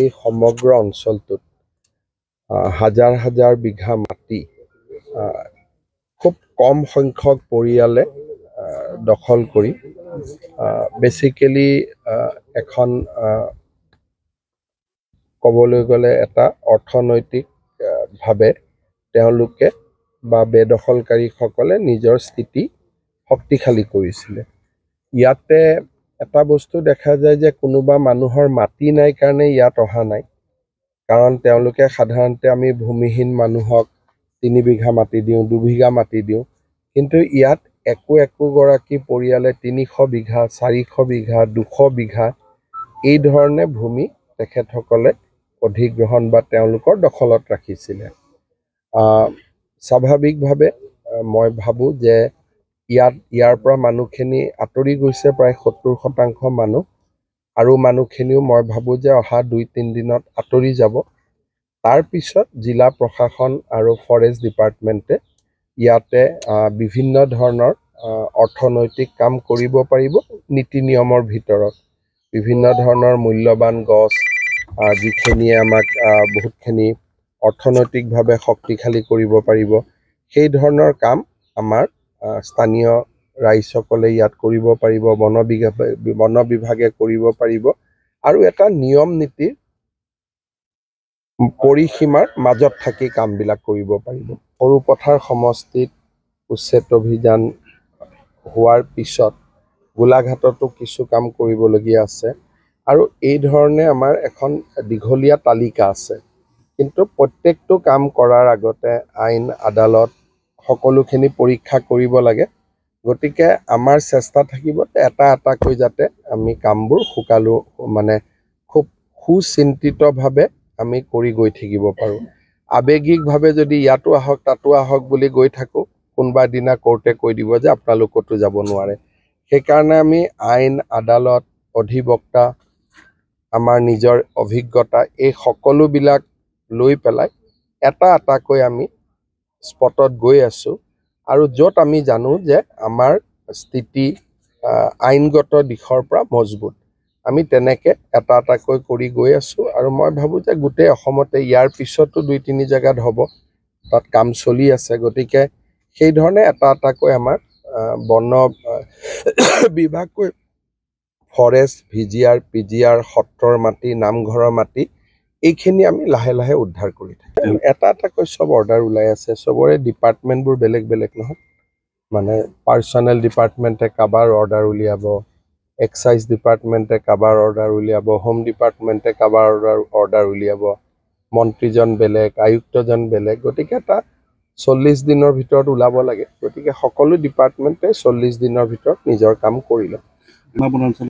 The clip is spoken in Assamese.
এই সমগ্ৰ অঞ্চলটোত হাজাৰ হাজাৰ বিঘা মাটি খুব কম সংখ্যক পৰিয়ালে দখল কৰি বেসিক্যালি এখন ক'বলৈ গ'লে এটা অৰ্থনৈতিক ভাৱে তেওঁলোকে বা বেদখলকাৰীসকলে নিজৰ স্থিতি শক্তিশালী কৰিছিলে। ইয়াতে এটা বস্তু দেখা যায় যে কোনোবা মানুহৰ মাটি নাই কাৰণে ইয়াত অহা নাই, কাৰণ তেওঁলোকে সাধাৰণতে আমি ভূমিহীন মানুহক 3 বিঘা মাটি দিওঁ, 2 বিঘা মাটি দিওঁ, কিন্তু ইয়াত একোগৰাকী পৰিয়ালে 300 বিঘা, 400 বিঘা, 200 বিঘা এই ধৰণে ভূমি তেখেতসকলে অধিগ্ৰহণ বা তেওঁলোকৰ দখলত ৰাখিছিলে। স্বাভাৱিকভাৱে মই ভাবোঁ যে ইয়াৰ পৰা মানুহখিনি আঁতৰি গৈছে প্ৰায় 70% মানুহ, আৰু মানুহখিনিও মই ভাবোঁ যে অহা 2-3 দিনত আঁতৰি যাব। তাৰ পিছত জিলা প্ৰশাসন আৰু ফৰেষ্ট ডিপাৰ্টমেণ্টে ইয়াতে বিভিন্ন ধৰণৰ অৰ্থনৈতিক কাম কৰিব পাৰিব। নীতি নিয়মৰ ভিতৰত বিভিন্ন ধৰণৰ মূল্যৱান গছ যিখিনিয়ে আমাক বহুতখিনি অৰ্থনৈতিকভাৱে শক্তিশালী কৰিব পাৰিব, সেই ধৰণৰ কাম আমাৰ স্থানীয় ৰাইজসকলে ইয়াত কৰিব পাৰিব, বন বিভাগে কৰিব পাৰিব, আৰু এটা নিয়ম নীতিৰ পৰিসীমাৰ মাজত থাকি কামবিলাক কৰিব পাৰিব। সৰুপথাৰ সমষ্টিত উচ্ছেদ অভিযান হোৱাৰ পিছত গোলাঘাটতো কিছু কাম কৰিবলগীয়া আছে, আৰু এই ধৰণে আমাৰ এখন দীঘলীয়া তালিকা আছে। কিন্তু প্ৰত্যেকটো কাম কৰাৰ আগতে আইন আদালত সকলোখিনি পৰীক্ষা কৰিব লাগে। গতিকে আমাৰ চেষ্টা থাকিব এটাকৈ যাতে আমি কামবোৰ খুব সুচিন্তিতভাৱে আমি কৰি গৈ থাকিব পাৰোঁ। আৱেগিকভাৱে যদি ইয়াতো আহক তাতো আহক বুলি গৈ থাকোঁ, কোনোবা দিনা কোৰ্টে কৈ দিব যে আপোনালোক ক'তো যাব নোৱাৰে। সেইকাৰণে আমি আইন আদালত, অধিবক্তা, আমাৰ নিজৰ অভিজ্ঞতা এই সকলোবিলাক লৈ পেলাই এটাকৈ আমি স্পটত গৈ আছোঁ, আৰু য'ত আমি জানো যে আমাৰ স্থিতি আইনগত দিশৰ পৰা মজবুত, আমি তেনেকৈ এটাকৈ কৰি গৈ আছোঁ। আৰু মই ভাবোঁ যে গোটেই অসমতে ইয়াৰ পিছতো 2-3 জেগাত হ'ব, তাত কাম চলি আছে। গতিকে সেই ধৰণে এটাকৈ আমাৰ বন বিভাগকৈ ফৰেষ্ট, VGR, PGR, সত্ৰৰ মাটি, নামঘৰৰ মাটি এইখিনি আমি লাহে লাহে উদ্ধাৰ কৰি থাকিম। এটাকৈ চব অৰ্ডাৰ ওলাই আছে। চবৰে ডিপাৰ্টমেণ্টবোৰ বেলেগ বেলেগ নহয়, মানে পাৰ্চনেল ডিপাৰ্টমেণ্টে কাবাৰ অৰ্ডাৰ উলিয়াব, এক্সাইজ ডিপাৰ্টমেণ্টে কাবাৰ অৰ্ডাৰ উলিয়াব, হোম ডিপাৰ্টমেণ্টে কাবাৰ অৰ্ডাৰ উলিয়াব, মন্ত্ৰীজন বেলেগ, আয়ুক্তজন বেলেগ। গতিকে এটা 40 দিনৰ ভিতৰত ওলাব লাগে। গতিকে সকলো ডিপাৰ্টমেণ্টে 40 দিনৰ ভিতৰত নিজৰ কাম কৰি লয়।